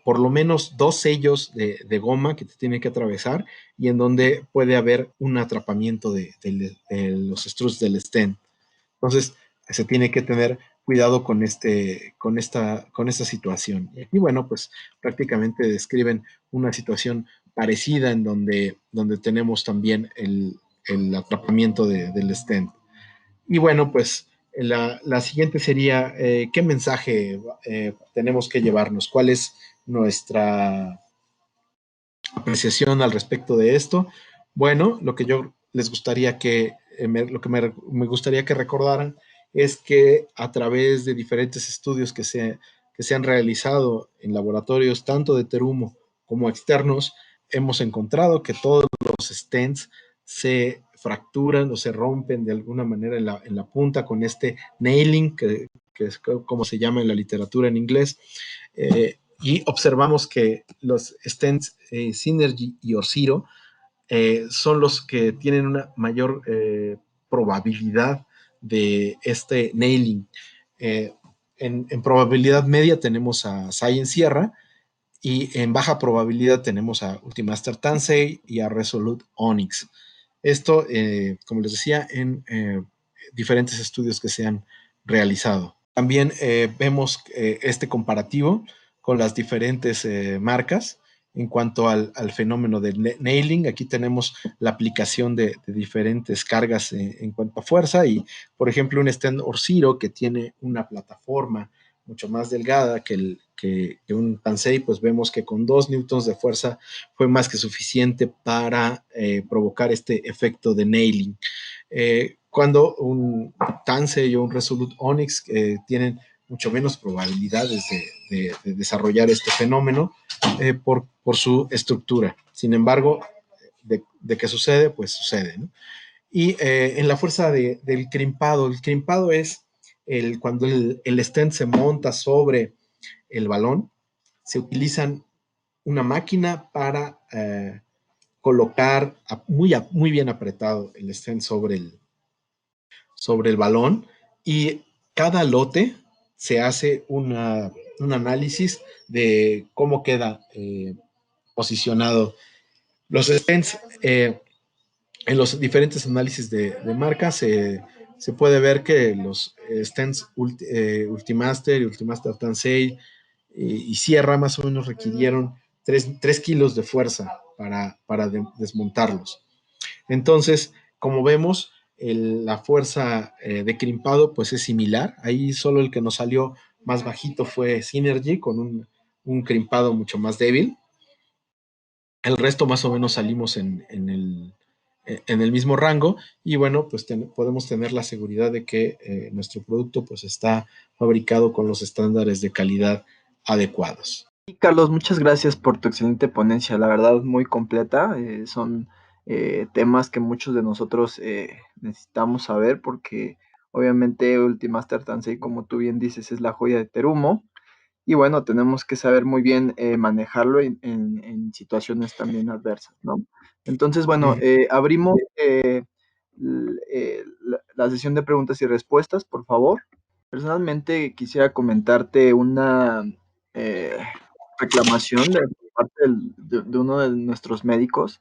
por lo menos 2 sellos de goma que te tienen que atravesar y en donde puede haber un atrapamiento de los struts del stent. Entonces, se tiene que tener cuidado con esta situación. Y bueno, pues prácticamente describen una situación parecida en donde tenemos también el atrapamiento del stent. Y bueno, pues la siguiente sería, ¿qué mensaje tenemos que llevarnos? ¿Cuál es nuestra apreciación al respecto de esto? Bueno, lo que yo les gustaría me gustaría que recordaran es que a través de diferentes estudios que se han realizado en laboratorios tanto de Terumo como externos, hemos encontrado que todos los stents se fracturan o se rompen de alguna manera en la punta con este nailing, que es como se llama en la literatura en inglés. Y observamos que los stents Synergy y Orsiro son los que tienen una mayor probabilidad de este nailing. En probabilidad media tenemos a Science Sierra y en baja probabilidad tenemos a Ultimaster Tansei y a Resolute Onyx. Esto, como les decía, en diferentes estudios que se han realizado. También vemos este comparativo con las diferentes marcas en cuanto al fenómeno del nailing. Aquí tenemos la aplicación de diferentes cargas en cuanto a fuerza y, por ejemplo, un stent Orsiro que tiene una plataforma mucho más delgada que un Tansei, pues vemos que con 2 newtons de fuerza fue más que suficiente para provocar este efecto de nailing. Cuando un Tansei o un Resolute Onyx tienen mucho menos probabilidades de desarrollar este fenómeno por su estructura. Sin embargo, de que sucede, pues sucede, ¿no? Y en la fuerza del crimpado, el crimpado es cuando el stent se monta sobre el balón, se utilizan una máquina para colocar muy bien apretado el stent sobre el balón, y cada lote se hace un análisis de cómo queda posicionado. Los stents, en los diferentes análisis de marca, se puede ver que los stents Ultimaster y Ultimaster Tansei y Sierra más o menos requirieron 3 kilos de fuerza para desmontarlos. Entonces, como vemos, la fuerza de crimpado pues es similar. Ahí solo el que nos salió más bajito fue Synergy con un crimpado mucho más débil. El resto más o menos salimos en el mismo rango, y bueno, pues podemos tener la seguridad de que nuestro producto pues está fabricado con los estándares de calidad adecuados. Y Carlos, muchas gracias por tu excelente ponencia, la verdad muy completa. Son temas que muchos de nosotros necesitamos saber porque obviamente Ultimaster Tansei, como tú bien dices, es la joya de Terumo. Y bueno, tenemos que saber muy bien manejarlo en situaciones también adversas, ¿no? Entonces, bueno, abrimos la sesión de preguntas y respuestas, por favor. Personalmente quisiera comentarte una eh, reclamación de parte de uno de nuestros médicos.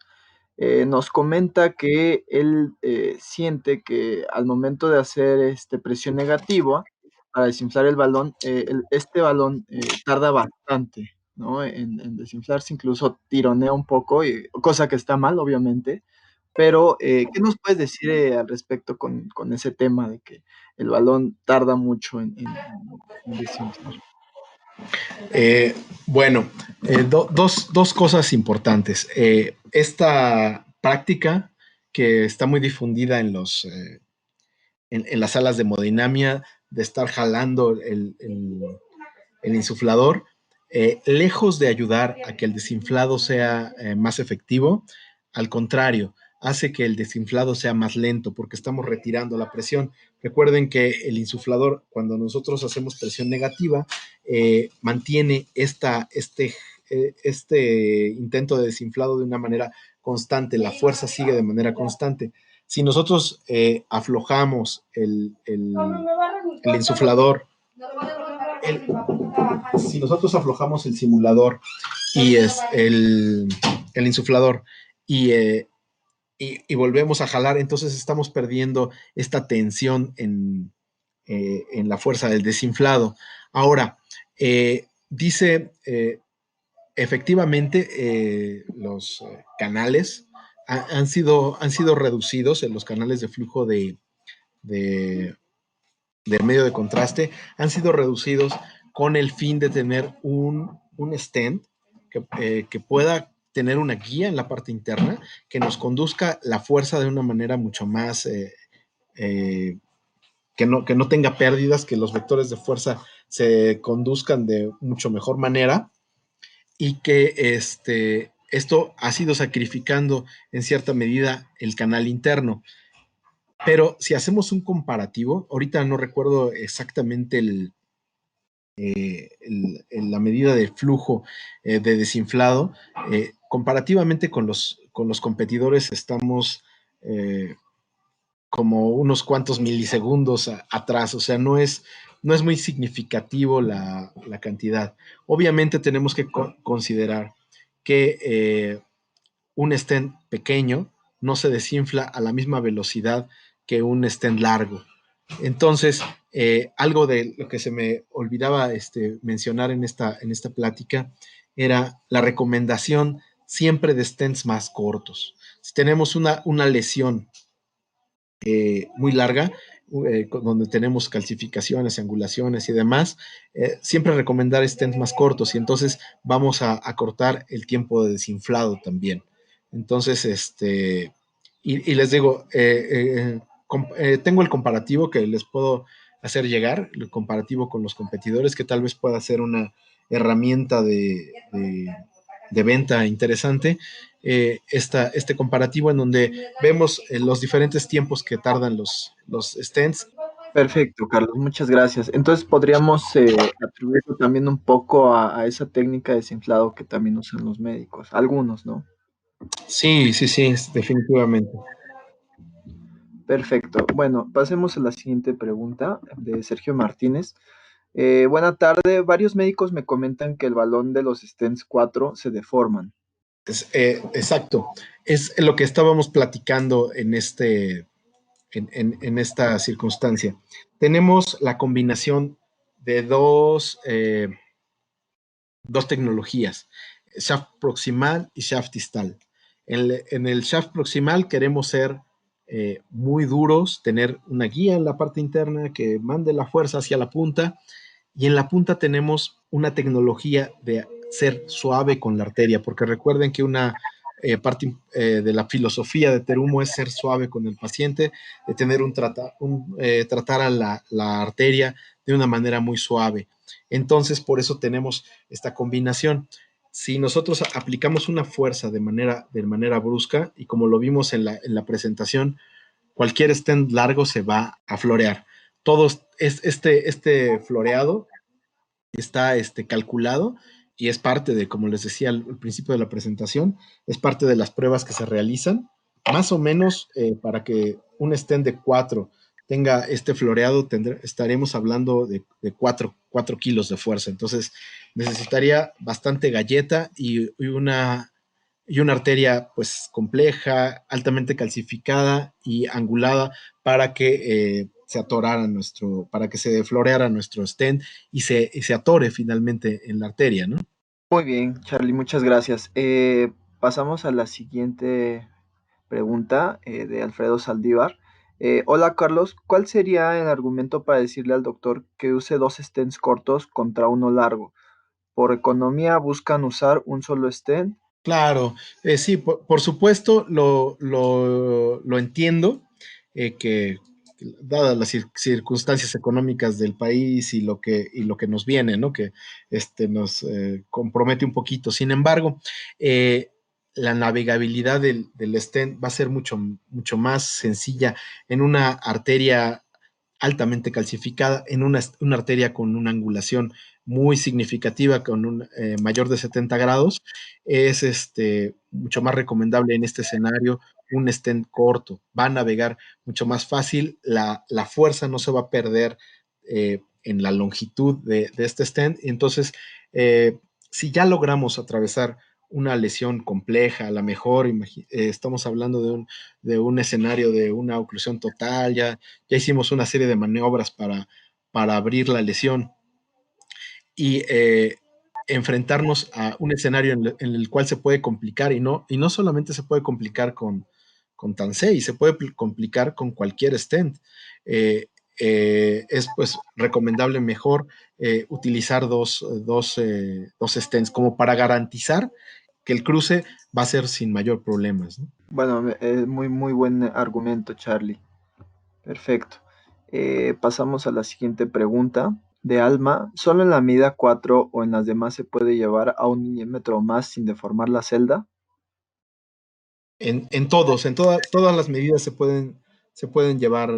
Nos comenta que él siente que al momento de hacer presión negativa para desinflar el balón, este balón tarda bastante, ¿no? En desinflarse, incluso tironea un poco, cosa que está mal, obviamente. Pero, ¿qué nos puedes decir al respecto con ese tema de que el balón tarda mucho en desinflar? Bueno, dos cosas importantes. Esta práctica que está muy difundida en las salas de hemodinamia, de estar jalando el insuflador, lejos de ayudar a que el desinflado sea más efectivo, al contrario, hace que el desinflado sea más lento porque estamos retirando la presión. Recuerden que el insuflador, cuando nosotros hacemos presión negativa, mantiene este intento de desinflado de una manera constante, la fuerza sigue de manera constante. Si nosotros aflojamos el insuflador, el, si nosotros aflojamos el simulador y es el insuflador y, y volvemos a jalar, entonces estamos perdiendo esta tensión en la fuerza del desinflado. Ahora, dice, efectivamente, los canales han sido reducidos, en los canales de flujo de, del medio de contraste han sido reducidos con el fin de tener un stent que pueda tener una guía en la parte interna que nos conduzca la fuerza de una manera mucho más que no tenga pérdidas, que los vectores de fuerza se conduzcan de mucho mejor manera, y que esto ha sido sacrificando en cierta medida el canal interno. Pero si hacemos un comparativo, ahorita no recuerdo exactamente la medida de flujo de desinflado, comparativamente con los competidores estamos como unos cuantos milisegundos atrás, o sea, no es muy significativo la cantidad. Obviamente tenemos que considerar que un stent pequeño no se desinfla a la misma velocidad que un stent largo. Entonces, algo de lo que se me olvidaba mencionar en esta plática era la recomendación siempre de stents más cortos. Si tenemos una lesión muy larga, donde tenemos calcificaciones, angulaciones y demás, siempre recomendar stents más cortos, y entonces vamos a cortar el tiempo de desinflado también. Entonces, y les digo, tengo el comparativo que les puedo hacer llegar, el comparativo con los competidores, que tal vez pueda ser una herramienta de venta interesante, este comparativo en donde vemos los diferentes tiempos que tardan los stents Perfecto, Carlos, muchas gracias. Entonces podríamos atribuirlo también un poco a esa técnica de desinflado que también usan los médicos, algunos, ¿no? Sí, sí, sí, definitivamente. Perfecto. Bueno, pasemos a la siguiente pregunta de Sergio Martínez. Buena tarde. Varios médicos me comentan que el balón de los stents 4 se deforman. Exacto. Es lo que estábamos platicando en esta circunstancia. Tenemos la combinación de dos tecnologías, shaft proximal y shaft distal. En el shaft proximal queremos ser muy duros, tener una guía en la parte interna que mande la fuerza hacia la punta, y en la punta tenemos una tecnología de ser suave con la arteria, porque recuerden que una parte de la filosofía de Terumo es ser suave con el paciente, de tener tratar a la arteria de una manera muy suave. Entonces, por eso tenemos esta combinación. Si nosotros aplicamos una fuerza de manera brusca, y como lo vimos en la presentación, cualquier stent largo se va a florear. Este floreado está calculado y es parte de, como les decía al principio de la presentación, es parte de las pruebas que se realizan, más o menos para que un stent de 4 tenga este floreado, estaremos hablando de 4 kilos de fuerza. Entonces, necesitaría bastante galleta y una arteria pues compleja, altamente calcificada y angulada para que se atorara para que se floreara nuestro stent y se atore finalmente en la arteria, ¿no? Muy bien, Charlie, muchas gracias. Pasamos a la siguiente pregunta de Alfredo Saldívar. Hola Carlos, ¿cuál sería el argumento para decirle al doctor que use dos stents cortos contra uno largo? Por economía buscan usar un solo stent. Claro, sí, por supuesto lo entiendo, que dadas las circunstancias económicas del país y lo que nos viene, ¿no? Que nos compromete un poquito. Sin embargo, eh, la navegabilidad del stent va a ser mucho más sencilla en una arteria altamente calcificada, en una arteria con una angulación muy significativa, con un mayor de 70 grados. Es mucho más recomendable en este escenario un stent corto. Va a navegar mucho más fácil, la fuerza no se va a perder en la longitud de este stent. Entonces, si ya logramos atravesar una lesión compleja, a lo mejor estamos hablando de un escenario de una oclusión total, ya hicimos una serie de maniobras para abrir la lesión y enfrentarnos a un escenario en el cual se puede complicar y no solamente se puede complicar con Tansei, se puede complicar con cualquier stent. Es pues recomendable mejor utilizar dos stents como para garantizar que el cruce va a ser sin mayor problemas, ¿no? Bueno, muy, muy buen argumento, Charlie. Perfecto. Pasamos a la siguiente pregunta de Alma. ¿Solo en la medida 4 o en las demás se puede llevar a 1 milímetro más sin deformar la celda? Todas las medidas se pueden llevar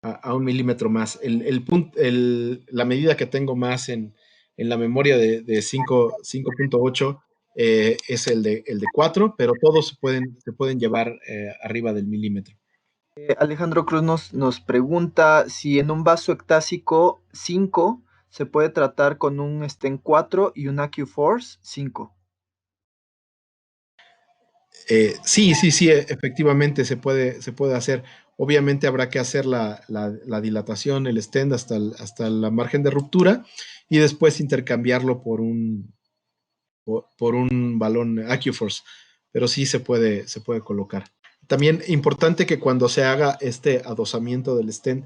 a un milímetro más. La medida que tengo más en la memoria de 5.8 es el de 4, pero todos se pueden llevar arriba del milímetro. Alejandro Cruz nos pregunta si en un vaso ectásico 5 se puede tratar con un Stent 4 y un AQ-Force 5. Sí, sí, sí, efectivamente se puede hacer. Obviamente habrá que hacer la dilatación, el stent hasta la margen de ruptura y después intercambiarlo por un balón AccuForce, pero sí se puede colocar. También importante que cuando se haga este adosamiento del stent,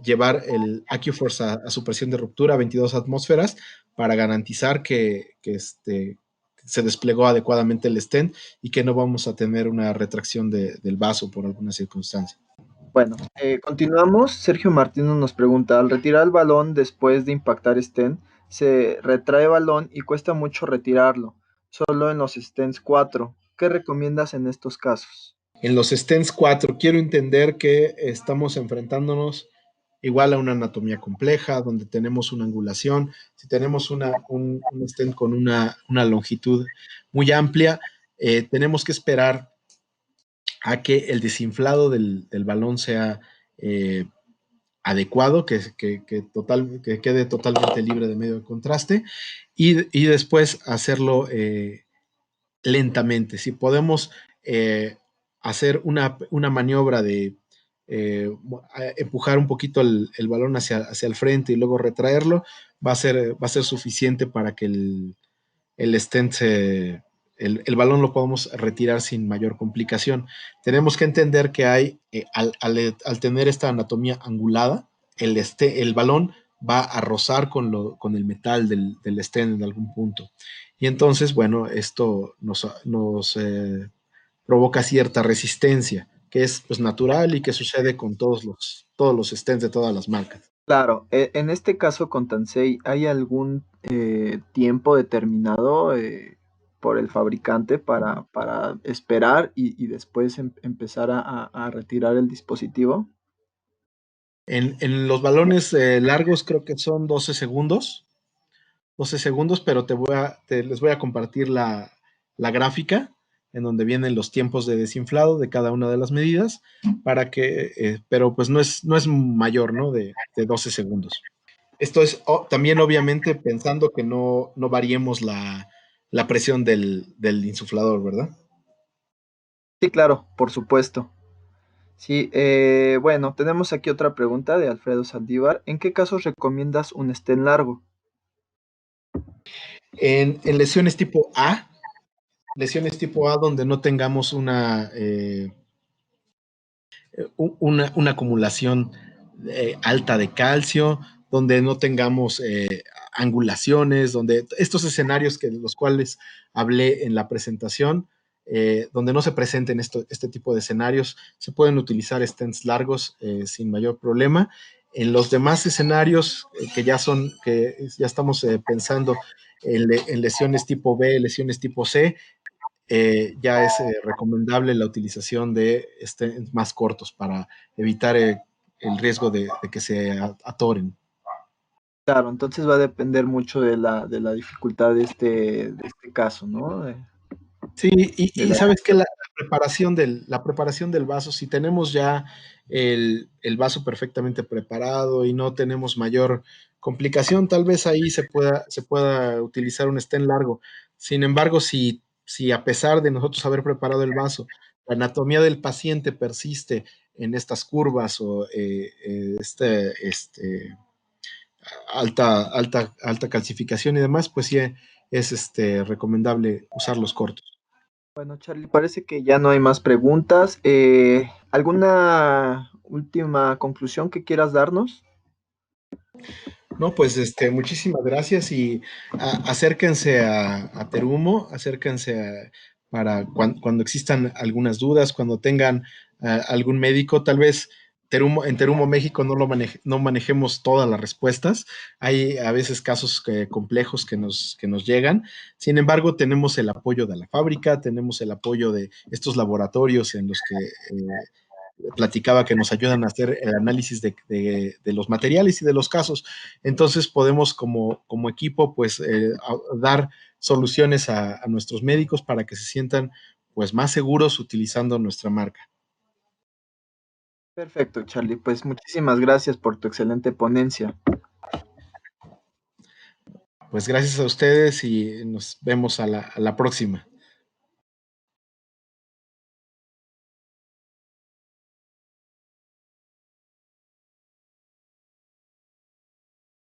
llevar el AccuForce a su presión de ruptura a 22 atmósferas para garantizar que se desplegó adecuadamente el stent y que no vamos a tener una retracción del vaso por alguna circunstancia. Bueno, continuamos. Sergio Martínez nos pregunta, al retirar el balón después de impactar Stent, se retrae balón y cuesta mucho retirarlo, solo en los Stents 4. ¿Qué recomiendas en estos casos? En los stents 4, quiero entender que estamos enfrentándonos igual a una anatomía compleja, donde tenemos una angulación. Si tenemos un stent con una longitud muy amplia, tenemos que esperar a que el desinflado del balón sea adecuado, que quede totalmente libre de medio de contraste, y después hacerlo lentamente. Si podemos hacer una maniobra de empujar un poquito el balón hacia el frente y luego retraerlo, va a ser suficiente para que el stent el balón lo podamos retirar sin mayor complicación. Tenemos que entender que al tener esta anatomía angulada, el balón va a rozar con el metal del stent en algún punto. Y entonces, bueno, esto nos provoca cierta resistencia, que es pues, natural y que sucede con todos los stents de todas las marcas. Claro, en este caso con Tansei, ¿hay algún tiempo determinado por el fabricante para esperar y después empezar a retirar el dispositivo? En los balones largos creo que son 12 segundos, pero les voy a compartir la gráfica en donde vienen los tiempos de desinflado de cada una de las medidas, pero pues no es mayor, ¿no? De 12 segundos. Esto es también obviamente pensando que no variemos la presión del insuflador, ¿verdad? Sí, claro, por supuesto. Sí, bueno, tenemos aquí otra pregunta de Alfredo Saldívar. ¿En qué casos recomiendas un stent largo? En lesiones tipo A donde no tengamos una acumulación alta de calcio, donde no tengamos angulaciones, donde estos escenarios de los cuales hablé en la presentación, donde no se presenten este tipo de escenarios, se pueden utilizar stents largos sin mayor problema. En los demás escenarios que ya estamos pensando en lesiones tipo B, lesiones tipo C, ya es recomendable la utilización de más cortos para evitar el riesgo de que se atoren. Claro, entonces va a depender mucho de la dificultad de este caso, ¿no? Sí, De y la- sabes que la preparación del vaso, si tenemos ya el vaso perfectamente preparado y no tenemos mayor complicación, tal vez ahí se pueda utilizar un stent largo. Sin embargo, si a pesar de nosotros haber preparado el vaso, la anatomía del paciente persiste en estas curvas o alta calcificación y demás, pues sí es recomendable usar los cortos. Bueno, Charlie, parece que ya no hay más preguntas. ¿Alguna última conclusión que quieras darnos? No, pues muchísimas gracias y acérquense a Terumo, para cuando existan algunas dudas, cuando tengan algún médico, tal vez en Terumo, México, no manejemos todas las respuestas. Hay a veces casos complejos que nos llegan. Sin embargo, tenemos el apoyo de la fábrica, tenemos el apoyo de estos laboratorios en los que platicaba que nos ayudan a hacer el análisis de los materiales y de los casos. Entonces podemos como equipo pues dar soluciones a nuestros médicos para que se sientan pues más seguros utilizando nuestra marca. Perfecto, Charlie. Pues muchísimas gracias por tu excelente ponencia. Pues gracias a ustedes y nos vemos a la próxima.